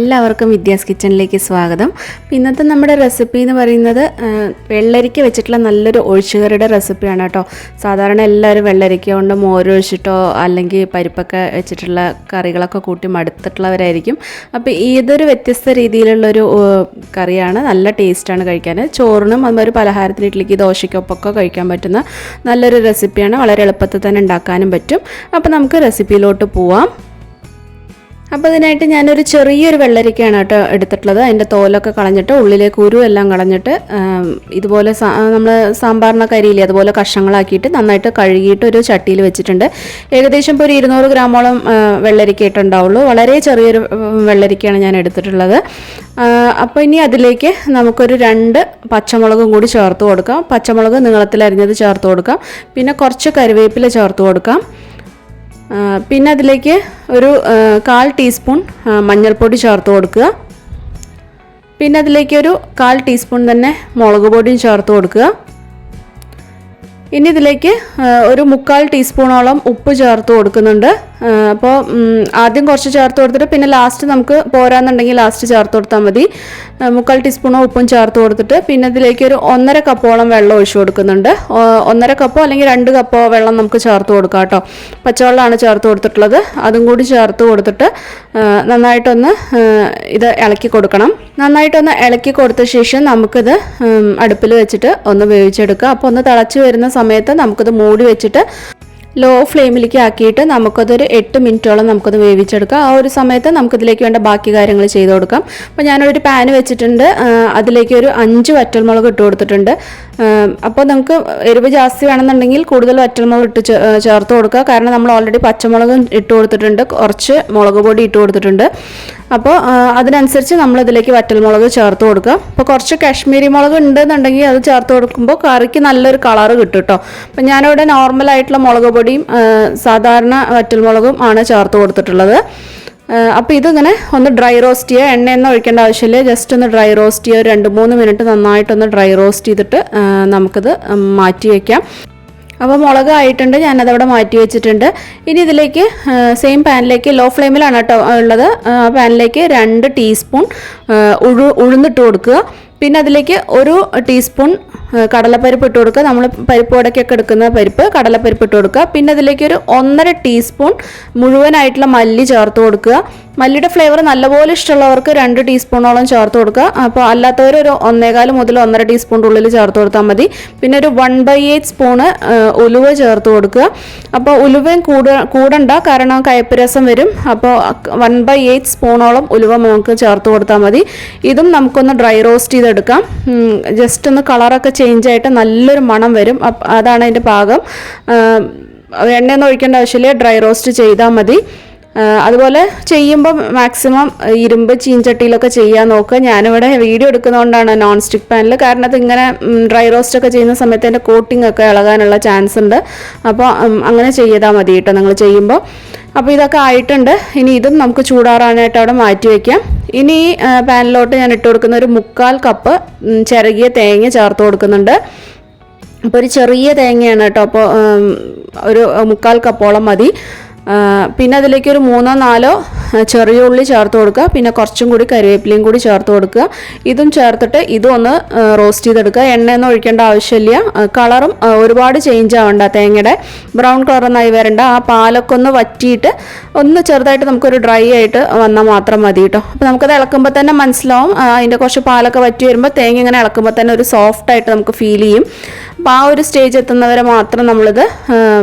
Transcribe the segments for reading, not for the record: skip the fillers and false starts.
എല്ലാവർക്കും വിദ്യാസ് കിച്ചണിലേക്ക് സ്വാഗതം. ഇന്നത്തെ നമ്മുടെ റെസിപ്പി എന്ന് പറയുന്നത് വെള്ളരിക്ക വെച്ചിട്ടുള്ള നല്ലൊരു ഒഴിച്ചുകറിയുടെ റെസിപ്പിയാണ് കേട്ടോ. സാധാരണ എല്ലാവരും വെള്ളരിക്ക കൊണ്ട് മോരൊഴിച്ചിട്ടോ അല്ലെങ്കിൽ പരിപ്പൊക്കെ വെച്ചിട്ടുള്ള കറികളൊക്കെ കൂട്ടി മടുത്തിട്ടുള്ളവരായിരിക്കും. അപ്പോൾ ഇതൊരു വ്യത്യസ്ത രീതിയിലുള്ളൊരു കറിയാണ്. നല്ല ടേസ്റ്റാണ് കഴിക്കാൻ. ചോറിനും അതുപോലെ പലഹാരത്തിന് ഇഡ്ഡലിക്ക് ദോശയ്ക്കൊപ്പൊക്കെ കഴിക്കാൻ പറ്റുന്ന നല്ലൊരു റെസിപ്പിയാണ്. വളരെ എളുപ്പത്തിൽ തന്നെ ഉണ്ടാക്കാനും പറ്റും. അപ്പോൾ നമുക്ക് റെസിപ്പിയിലോട്ട് പോവാം. അപ്പോൾ ഇതിനായിട്ട് ഞാനൊരു ചെറിയൊരു വെള്ളരിക്കയാണ് കേട്ടോ എടുത്തിട്ടുള്ളത്. അതിൻ്റെ തോലൊക്കെ കളഞ്ഞിട്ട് ഉള്ളിലെ കുരു എല്ലാം കളഞ്ഞിട്ട് ഇതുപോലെ നമ്മൾ സാമ്പാറിനൊക്കെ അരിയില്ലേ അതുപോലെ കഷ്ണങ്ങളാക്കിയിട്ട് നന്നായിട്ട് കഴുകിയിട്ട് ഒരു ചട്ടിയിൽ വെച്ചിട്ടുണ്ട്. ഏകദേശം ഇപ്പോൾ ഒരു 200 ഗ്രാമോളം വെള്ളരിക്ക ഇട്ടുണ്ടാവുള്ളൂ. വളരെ ചെറിയൊരു വെള്ളരിക്കയാണ് ഞാൻ എടുത്തിട്ടുള്ളത്. അപ്പോൾ ഇനി അതിലേക്ക് നമുക്കൊരു 2 പച്ചമുളകും കൂടി ചേർത്ത് കൊടുക്കാം. പച്ചമുളക് നീളത്തിൽ അരിഞ്ഞത് ചേർത്ത് കൊടുക്കാം. പിന്നെ കുറച്ച് കറിവേപ്പില ചേർത്ത് കൊടുക്കാം. പിന്നെ അതിലേക്ക് ഒരു 1/4 ടീസ്പൂൺ മഞ്ഞൾപ്പൊടി ചേർത്ത് കൊടുക്കുക. പിന്നെ അതിലേക്ക് ഒരു 1/4 ടീസ്പൂൺ തന്നെ മുളക് പൊടിയും ചേർത്ത് കൊടുക്കുക. ഇനി ഇതിലേക്ക് ഒരു 3/4 ടീസ്പൂണോളം ഉപ്പ് ചേർത്ത് കൊടുക്കുന്നുണ്ട്. അപ്പോൾ ആദ്യം കുറച്ച് ചേർത്ത് കൊടുത്തിട്ട് പിന്നെ ലാസ്റ്റ് നമുക്ക് പോരാന്നുണ്ടെങ്കിൽ ലാസ്റ്റ് ചേർത്ത് കൊടുത്താൽ മതി. 3/4 ടീസ്പൂണോ ഉപ്പും ചേർത്ത് കൊടുത്തിട്ട് പിന്നെ ഇതിലേക്ക് ഒരു 1.5 കപ്പോളം വെള്ളം ഒഴിച്ചു കൊടുക്കുന്നുണ്ട്. 1.5 കപ്പോ അല്ലെങ്കിൽ 2 കപ്പോ വെള്ളം നമുക്ക് ചേർത്ത് കൊടുക്കാം കേട്ടോ. പച്ചവെള്ളമാണ് ചേർത്ത് കൊടുത്തിട്ടുള്ളത്. അതും കൂടി ചേർത്ത് കൊടുത്തിട്ട് നന്നായിട്ടൊന്ന് ഇത് ഇളക്കി കൊടുക്കണം. നന്നായിട്ടൊന്ന് ഇളക്കി കൊടുത്ത ശേഷം നമുക്കിത് അടുപ്പിൽ വെച്ചിട്ട് ഒന്ന് വേവിച്ചെടുക്കുക. അപ്പോൾ ഒന്ന് തിളച്ച് വരുന്ന സമയത്ത് നമുക്കിത് മൂടി വെച്ചിട്ട് ലോ ഫ്ലെയിമിലേക്ക് ആക്കിയിട്ട് നമുക്കതൊരു 8 മിനിറ്റോളം നമുക്കത് വേവിച്ചെടുക്കാം. ആ ഒരു സമയത്ത് നമുക്കിതിലേക്ക് വേണ്ട ബാക്കി കാര്യങ്ങൾ ചെയ്ത് കൊടുക്കാം. അപ്പോൾ ഞാനൊരു പാൻ വെച്ചിട്ടുണ്ട്. അതിലേക്ക് ഒരു 5 വറ്റൽമുളക് ഇട്ട് കൊടുത്തിട്ടുണ്ട്. അപ്പോൾ നമുക്ക് എരിവ് ജാസ്തി വേണമെന്നുണ്ടെങ്കിൽ കൂടുതൽ വറ്റൽമുളക് ഇട്ട് ചേർത്ത് കൊടുക്കുക. കാരണം നമ്മൾ ഓൾറെഡി പച്ചമുളക് ഇട്ട് കൊടുത്തിട്ടുണ്ട്, കുറച്ച് മുളക് പൊടി ഇട്ട് കൊടുത്തിട്ടുണ്ട്. അപ്പോൾ അതിനനുസരിച്ച് നമ്മളിതിലേക്ക് വറ്റൽമുളക് ചേർത്ത് കൊടുക്കുക. അപ്പോൾ കുറച്ച് കാശ്മീരി മുളക് ഉണ്ടെന്നുണ്ടെങ്കിൽ അത് ചേർത്ത് കൊടുക്കുമ്പോൾ കറിക്ക് നല്ലൊരു കളറ് കിട്ടും കേട്ടോ. അപ്പോൾ ഞാനിവിടെ നോർമലായിട്ടുള്ള മുളക് പൊടിയും സാധാരണ വറ്റൽമുളകും ആണ് ചേർത്ത് കൊടുത്തിട്ടുള്ളത്. അപ്പോൾ ഇതിങ്ങനെ ഒന്ന് ഡ്രൈ റോസ്റ്റ് ചെയ്യുക. എണ്ണയൊന്നും ഒഴിക്കേണ്ട ആവശ്യമില്ല. ജസ്റ്റ് ഒന്ന് ഡ്രൈ റോസ്റ്റ് ചെയ്യുക. 2-3 മിനിറ്റ് നന്നായിട്ടൊന്ന് ഡ്രൈ റോസ്റ്റ് ചെയ്തിട്ട് നമുക്കിത് മാറ്റി വയ്ക്കാം. അപ്പോൾ മുളക് ആയിട്ടുണ്ട്, ഞാനതവിടെ മാറ്റി വെച്ചിട്ടുണ്ട്. ഇനി ഇതിലേക്ക് സെയിം പാനിലേക്ക് ലോ ഫ്ലെയിമിലാണ് കേട്ടോ ഉള്ളത്. പാനിലേക്ക് 2 ടീസ്പൂൺ ഉഴുന്നിട്ട് കൊടുക്കുക. പിന്നെ അതിലേക്ക് 1 ടീസ്പൂൺ കടലപ്പരിപ്പ് ഇട്ട് കൊടുക്കുക. നമ്മൾ പരിപ്പ് വടക്കൊക്കെ എടുക്കുന്ന പരിപ്പ് കടലപ്പരിപ്പ് ഇട്ട് കൊടുക്കുക. പിന്നെ അതിലേക്ക് ഒരു 1.5 ടീസ്പൂൺ മുഴുവനായിട്ടുള്ള മല്ലി ചേർത്ത് കൊടുക്കുക. മല്ലിയുടെ ഫ്ലേവർ നല്ലപോലെ ഇഷ്ടമുള്ളവർക്ക് 2 ടീസ്പൂണോളം ചേർത്ത് കൊടുക്കുക. അപ്പോൾ അല്ലാത്തവർ ഒരു 1.25 മുതൽ 1.5 ടീസ്പൂണിൻ്റെ ഉള്ളിൽ ചേർത്ത് കൊടുത്താൽ മതി. പിന്നെ ഒരു 1/8 സ്പൂണ് ഉലുവ ചേർത്ത് കൊടുക്കുക. അപ്പോൾ ഉലുവയും കൂടണ്ട, കാരണം കയ്പ്പ് രസം വരും. അപ്പോൾ 1/8 സ്പൂണോളം ഉലുവ നമുക്ക് ചേർത്ത് കൊടുത്താൽ മതി. ഇതും നമുക്കൊന്ന് ഡ്രൈ റോസ്റ്റ് ചെയ്തെടുക്കാം. ജസ്റ്റ് ഒന്ന് കളറൊക്കെ ചേഞ്ച് ആയിട്ട് നല്ലൊരു മണം വരും. അതാണ് അതിൻ്റെ പാകം. എണ്ണയൊന്നും ഒഴിക്കേണ്ട ആവശ്യമില്ല, ഡ്രൈ റോസ്റ്റ് ചെയ്താൽ മതി. അതുപോലെ ചെയ്യുമ്പോൾ മാക്സിമം ഇരുമ്പ് ചീഞ്ചട്ടിയിലൊക്കെ ചെയ്യാൻ നോക്കുക. ഞാനിവിടെ വീഡിയോ എടുക്കുന്നതുകൊണ്ടാണ് നോൺ സ്റ്റിക്ക് പാനിൽ. കാരണം അത് ഇങ്ങനെ ഡ്രൈ റോസ്റ്റ് ഒക്കെ ചെയ്യുന്ന സമയത്ത് അതിൻ്റെ കോട്ടിംഗ് ഒക്കെ ഇളകാനുള്ള ചാൻസ് ഉണ്ട്. അപ്പോൾ അങ്ങനെ ചെയ്താൽ മതി കേട്ടോ നിങ്ങൾ ചെയ്യുമ്പോൾ. അപ്പോൾ ഇതൊക്കെ ആയിട്ടുണ്ട്. ഇനി ഇതും നമുക്ക് ചൂടാറാനായിട്ട് അവിടെ മാറ്റി വയ്ക്കാം. ഇനി ഈ പാനിലോട്ട് ഞാൻ ഇട്ട് കൊടുക്കുന്ന ഒരു 3/4 കപ്പ് ചിരകിയ തേങ്ങ ചേർത്ത് കൊടുക്കുന്നുണ്ട്. അപ്പോൾ ഒരു ചെറിയ തേങ്ങയാണ് കേട്ടോ. അപ്പോൾ ഒരു 3/4 കപ്പോളം മതി. പിന്നെ അതിലേക്ക് ഒരു 3-4 ചെറിയ ഉള്ളി ചേർത്ത് കൊടുക്കുക. പിന്നെ കുറച്ചും കൂടി കറിവേപ്പിലയും കൂടി ചേർത്ത് കൊടുക്കുക. ഇതും ചേർത്തിട്ട് ഇതും ഒന്ന് റോസ്റ്റ് ചെയ്തെടുക്കുക. എണ്ണയൊന്നും ഒഴിക്കേണ്ട ആവശ്യമില്ല. കളറും ഒരുപാട് ചേഞ്ച് ആവണ്ട, തേങ്ങയുടെ ബ്രൗൺ കളറൊന്നായി വരണ്ട. ആ പാലൊക്കെ ഒന്ന് വറ്റിയിട്ട് ഒന്ന് ചെറുതായിട്ട് നമുക്കൊരു ഡ്രൈ ആയിട്ട് വന്നാൽ മാത്രം മതി കേട്ടോ. അപ്പോൾ നമുക്കത് ഇളക്കുമ്പോൾ തന്നെ മനസ്സിലാവും. അതിൻ്റെ കുറച്ച് പാലൊക്കെ വറ്റി വരുമ്പോൾ തേങ്ങ ഇങ്ങനെ ഇളക്കുമ്പോൾ തന്നെ ഒരു സോഫ്റ്റായിട്ട് നമുക്ക് ഫീൽ ചെയ്യും. അപ്പോൾ ആ ഒരു സ്റ്റേജ് എത്തുന്നവരെ മാത്രം നമ്മളിത്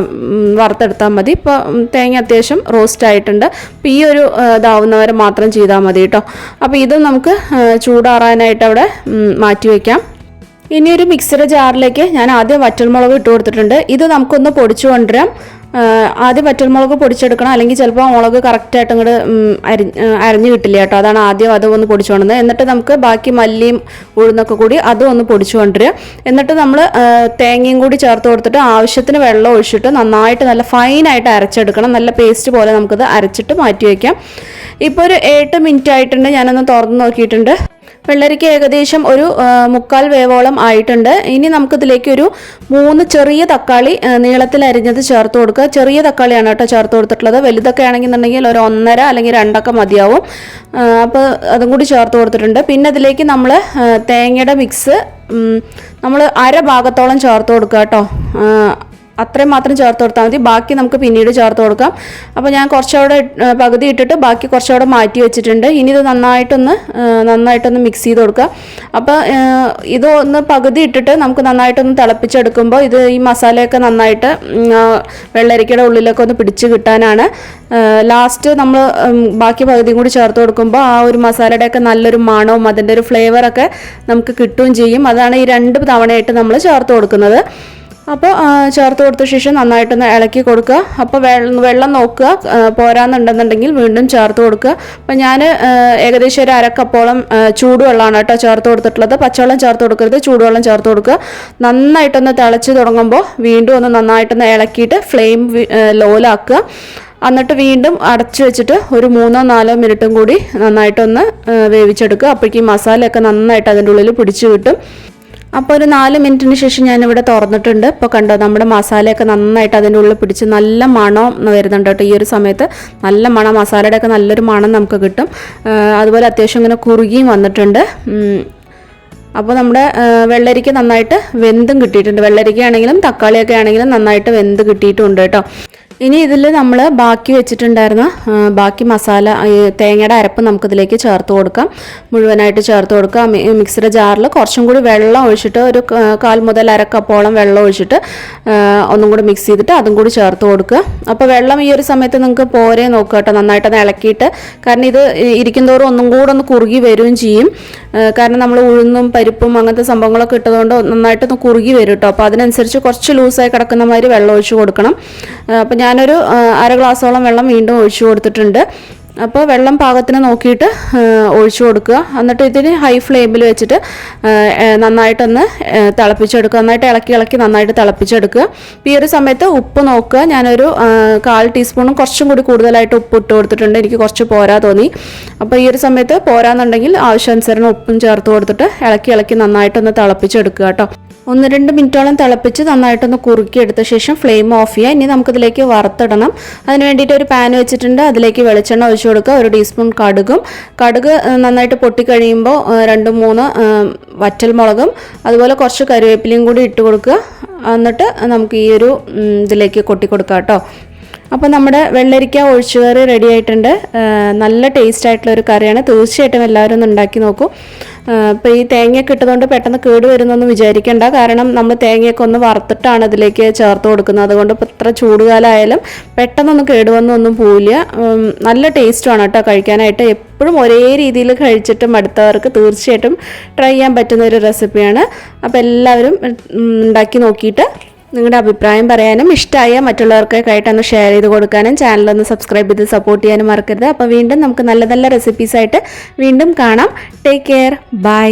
വറുത്തെടുത്താൽ മതി. ഇപ്പോൾ തേങ്ങ അത്യാവശ്യം റോസ്റ്റ് ആയിട്ടുണ്ട്. അപ്പോൾ ഈ ഒരു ഇതാവുന്നവരെ മാത്രം ചെയ്താൽ മതി കേട്ടോ. അപ്പോൾ ഇതും നമുക്ക് ചൂടാറാനായിട്ട് അവിടെ മാറ്റി വയ്ക്കാം. ഇനി ഒരു മിക്സിയുടെ ജാറിലേക്ക് ഞാൻ ആദ്യം വറ്റൽമുളക് ഇട്ട് കൊടുത്തിട്ടുണ്ട്. ഇത് നമുക്കൊന്ന് പൊടിച്ചു കൊണ്ടുവരാം. ആദ്യം വറ്റൽമുളക് പൊടിച്ചെടുക്കണം, അല്ലെങ്കിൽ ചിലപ്പോൾ മുളക് കറക്റ്റായിട്ട് ഇങ്ങോട്ട് അരഞ്ഞു കിട്ടില്ല കേട്ടോ. അതാണ് ആദ്യം അത് ഒന്ന് പൊടിച്ചു കൊണ്ടുവന്നത്. എന്നിട്ട് നമുക്ക് ബാക്കി മല്ലിയും ഉഴുന്നൊക്കെ കൂടി അതും ഒന്ന് പൊടിച്ചു കൊണ്ടുവരിക. എന്നിട്ട് നമ്മൾ തേങ്ങയും കൂടി ചേർത്ത് കൊടുത്തിട്ട് ആവശ്യത്തിന് വെള്ളം ഒഴിച്ചിട്ട് നന്നായിട്ട് നല്ല ഫൈനായിട്ട് അരച്ചെടുക്കണം. നല്ല പേസ്റ്റ് പോലെ നമുക്കത് അരച്ചിട്ട് മാറ്റി വയ്ക്കാം. ഇപ്പോൾ ഒരു 8 മിനിറ്റ് ആയിട്ടുണ്ട്. ഞാനൊന്ന് തുറന്ന് നോക്കിയിട്ടുണ്ട്. വെള്ളരിക്ക ഏകദേശം ഒരു 3/4 വേവോളം ആയിട്ടുണ്ട്. ഇനി നമുക്കിതിലേക്ക് ഒരു 3 ചെറിയ തക്കാളി നീളത്തിൽ അരിഞ്ഞത് ചേർത്ത് കൊടുക്കുക. ചെറിയ തക്കാളിയാണ് കേട്ടോ ചേർത്ത് കൊടുത്തിട്ടുള്ളത്. വലുതൊക്കെ ആണെന്നുണ്ടെങ്കിൽ ഒരു 1.5 അല്ലെങ്കിൽ 2 മതിയാവും. അപ്പോൾ അതും കൂടി ചേർത്ത് കൊടുത്തിട്ടുണ്ട്. പിന്നെ അതിലേക്ക് നമ്മൾ തേങ്ങയുടെ മിക്സ് നമ്മൾ 1/2 ഭാഗത്തോളം ചേർത്ത് കൊടുക്കുക കേട്ടോ. അത്രയും മാത്രം ചേർത്ത് കൊടുത്താൽ മതി. ബാക്കി നമുക്ക് പിന്നീട് ചേർത്ത് കൊടുക്കാം. അപ്പോൾ ഞാൻ കുറച്ചുകൂടെ പകുതി ഇട്ടിട്ട് ബാക്കി കുറച്ചുകൂടെ മാറ്റി വെച്ചിട്ടുണ്ട്. ഇനി ഇത് നന്നായിട്ടൊന്ന് മിക്സ് ചെയ്ത് കൊടുക്കുക. അപ്പോൾ ഇത് ഒന്ന് പകുതി ഇട്ടിട്ട് നമുക്ക് നന്നായിട്ടൊന്ന് തിളപ്പിച്ചെടുക്കുമ്പോൾ ഈ മസാലയൊക്കെ നന്നായിട്ട് വെള്ളരിക്കയുടെ ഉള്ളിലൊക്കെ ഒന്ന് പിടിച്ച് കിട്ടാനാണ്. ലാസ്റ്റ് നമ്മൾ ബാക്കി പകുതിയും കൂടി ചേർത്ത് കൊടുക്കുമ്പോൾ ആ ഒരു മസാലയുടെയൊക്കെ നല്ലൊരു മണവും അതിൻ്റെ ഒരു ഫ്ലേവറൊക്കെ നമുക്ക് കിട്ടുകയും ചെയ്യും. അതാണ് ഈ 2 തവണയായിട്ട് നമ്മൾ ചേർത്ത് കൊടുക്കുന്നത്. അപ്പോൾ ചേർത്ത് കൊടുത്ത ശേഷം നന്നായിട്ടൊന്ന് ഇളക്കി കൊടുക്കുക. അപ്പോൾ വെള്ളം നോക്കുക, പോരാന്നുണ്ടെന്നുണ്ടെങ്കിൽ വീണ്ടും ചേർത്ത് കൊടുക്കുക. അപ്പോൾ ഞാൻ ഏകദേശം ഒരു 1/2 കപ്പോളം ചൂടുവെള്ളമാണ് കേട്ടോ ചേർത്ത് കൊടുത്തിട്ടുള്ളത്. പച്ചവെള്ളം ചേർത്ത് കൊടുക്കരുത്, ചൂടുവെള്ളം ചേർത്ത് കൊടുക്കുക. നന്നായിട്ടൊന്ന് തിളച്ച് തുടങ്ങുമ്പോൾ വീണ്ടും ഒന്ന് നന്നായിട്ടൊന്ന് ഇളക്കിയിട്ട് ഫ്ലെയിം ലോലാക്കുക. എന്നിട്ട് വീണ്ടും അടച്ചു വെച്ചിട്ട് ഒരു 3-4 മിനിറ്റും കൂടി നന്നായിട്ടൊന്ന് വേവിച്ചെടുക്കുക. അപ്പോഴേക്കും മസാലയൊക്കെ നന്നായിട്ട് അതിൻ്റെ ഉള്ളിൽ പിടിച്ചു കിട്ടും. അപ്പോൾ ഒരു 4 മിനിറ്റിന് ശേഷം ഞാനിവിടെ തുറന്നിട്ടുണ്ട്. ഇപ്പോൾ കണ്ടോ, നമ്മുടെ മസാലയൊക്കെ നന്നായിട്ട് അതിൻ്റെ ഉള്ളിൽ പിടിച്ച് നല്ല മണം വരുന്നുണ്ട് കേട്ടോ. ഈ ഒരു സമയത്ത് നല്ല മണം, മസാലയുടെയൊക്കെ നല്ലൊരു മണം നമുക്ക് കിട്ടും. അതുപോലെ അത്യാവശ്യം ഇങ്ങനെ കുറുകിയും വന്നിട്ടുണ്ട്. അപ്പോൾ നമ്മുടെ വെള്ളരിക്ക നന്നായിട്ട് വെന്തും കിട്ടിയിട്ടുണ്ട്. വെള്ളരിക്ക ആണെങ്കിലും തക്കാളിയൊക്കെ ആണെങ്കിലും നന്നായിട്ട് വെന്ത് കിട്ടിയിട്ടുണ്ട് കേട്ടോ. ഇനി ഇതിൽ നമ്മൾ ബാക്കി വെച്ചിട്ടുണ്ടായിരുന്ന ബാക്കി മസാല തേങ്ങയുടെ അരപ്പ് നമുക്കിതിലേക്ക് ചേർത്ത് കൊടുക്കാം. മുഴുവനായിട്ട് ചേർത്ത് കൊടുക്കാം. മിക്സിയുടെ ജാറിൽ കുറച്ചും കൂടി വെള്ളം ഒഴിച്ചിട്ട് ഒരു 1/4 മുതൽ 1/2 കപ്പോളം വെള്ളം ഒഴിച്ചിട്ട് ഒന്നും കൂടി മിക്സ് ചെയ്തിട്ട് അതും കൂടി ചേർത്ത് കൊടുക്കുക. അപ്പോൾ വെള്ളം ഈ ഒരു സമയത്ത് നിങ്ങൾക്ക് പോരെ നോക്കുക കേട്ടോ, നന്നായിട്ടൊന്ന് ഇളക്കിയിട്ട്. കാരണം ഇത് ഇരിക്കുന്തോറും ഒന്നും കൂടെ ഒന്ന് കുറുകി വരികയും ചെയ്യും. കാരണം നമ്മൾ ഉഴുന്നും പരിപ്പും അങ്ങനത്തെ സംഭവങ്ങളൊക്കെ ഇട്ടതുകൊണ്ട് നന്നായിട്ടൊന്ന് കുറുകി വരും കേട്ടോ. അപ്പോൾ അതിനനുസരിച്ച് കുറച്ച് ലൂസായി കിടക്കുന്ന മാതിരി വെള്ളം ഒഴിച്ച് കൊടുക്കണം. അപ്പോൾ ഞാനൊരു 1/2 ഗ്ലാസോളം വെള്ളം വീണ്ടും ഒഴിച്ചു കൊടുത്തിട്ടുണ്ട്. അപ്പോൾ വെള്ളം പാകത്തിന് നോക്കിയിട്ട് ഒഴിച്ചു കൊടുക്കുക. എന്നിട്ട് ഇതിന് ഹൈ ഫ്ലെയിമിൽ വെച്ചിട്ട് നന്നായിട്ടൊന്ന് തിളപ്പിച്ചെടുക്കുക. നന്നായിട്ട് ഇളക്കി നന്നായിട്ട് തിളപ്പിച്ചെടുക്കുക. അപ്പോൾ ഈ ഒരു സമയത്ത് ഉപ്പ് നോക്കുക. ഞാനൊരു 1/4 ടീസ്പൂണും കുറച്ചും കൂടി കൂടുതലായിട്ട് ഉപ്പ് ഇട്ട് കൊടുത്തിട്ടുണ്ട്. എനിക്ക് കുറച്ച് പോരാ തോന്നി. അപ്പോൾ ഈ ഒരു സമയത്ത് പോരാന്നുണ്ടെങ്കിൽ ആവശ്യാനുസരണം ഉപ്പും ചേർത്ത് കൊടുത്തിട്ട് ഇളക്കി നന്നായിട്ടൊന്ന് തിളപ്പിച്ചെടുക്കുക കേട്ടോ. 1-2 മിനിറ്റോളം തിളപ്പിച്ച് നന്നായിട്ടൊന്ന് കുറുക്കിയെടുത്ത ശേഷം ഫ്ലെയിം ഓഫ് ചെയ്യുക. ഇനി നമുക്കിതിലേക്ക് വറുത്തിടണം. അതിന് വേണ്ടിയിട്ട് ഒരു പാൻ വെച്ചിട്ടുണ്ട്. അതിലേക്ക് വെളിച്ചെണ്ണ ഒഴിച്ചു കൊടുക്കുക. 1 ടീസ്പൂൺ കടുക് നന്നായിട്ട് പൊട്ടിക്കഴിയുമ്പോൾ 2-3 വറ്റൽമുളകും അതുപോലെ കുറച്ച് കറിവേപ്പിലയും കൂടി ഇട്ട് കൊടുക്കുക. എന്നിട്ട് നമുക്ക് ഈ ഒരു ഇതിലേക്ക് കൊട്ടി കൊടുക്കാം കേട്ടോ. അപ്പോൾ നമ്മുടെ വെള്ളരിക്ക ഒഴിച്ചുകറി റെഡി ആയിട്ടുണ്ട്. നല്ല ടേസ്റ്റ് ആയിട്ടുള്ള ഒരു കറിയാണ്. തീർച്ചയായിട്ടും എല്ലാവരും ഒന്ന് ഉണ്ടാക്കി നോക്കൂ. ഇപ്പോൾ ഈ തേങ്ങയൊക്കെ ഇട്ടതുകൊണ്ട് പെട്ടെന്ന് കേട് വരുന്നൊന്നും വിചാരിക്കേണ്ട. കാരണം നമ്മൾ തേങ്ങയൊക്കെ ഒന്ന് വറുത്തിട്ടാണ് ഇതിലേക്ക് ചേർത്ത് കൊടുക്കുന്നത്. അതുകൊണ്ട് ഇപ്പോൾ ഇത്ര ചൂടുകാലമായാലും പെട്ടെന്നൊന്നും കേടുവന്നൊന്നും പോവില്ല. നല്ല ടേസ്റ്റുമാണ് കേട്ടോ കഴിക്കാനായിട്ട്. എപ്പോഴും ഒരേ രീതിയിൽ കഴിച്ചിട്ട് മടുത്തവർക്ക് തീർച്ചയായിട്ടും ട്രൈ ചെയ്യാൻ പറ്റുന്ന ഒരു റെസിപ്പിയാണ്. അപ്പോൾ എല്ലാവരും ഉണ്ടാക്കി നോക്കിയിട്ട് നിങ്ങളുടെ അഭിപ്രായം പറയാനും ഇഷ്ടമായ മറ്റുള്ളവർക്കൊക്കെ ആയിട്ടൊന്ന് ഷെയർ ചെയ്ത് കൊടുക്കാനും ചാനലൊന്ന് സബ്സ്ക്രൈബ് ചെയ്ത് സപ്പോർട്ട് ചെയ്യാനും മറക്കരുത്. അപ്പോൾ വീണ്ടും നമുക്ക് നല്ല നല്ല റെസിപ്പീസായിട്ട് വീണ്ടും കാണാം. Take care. ബൈ.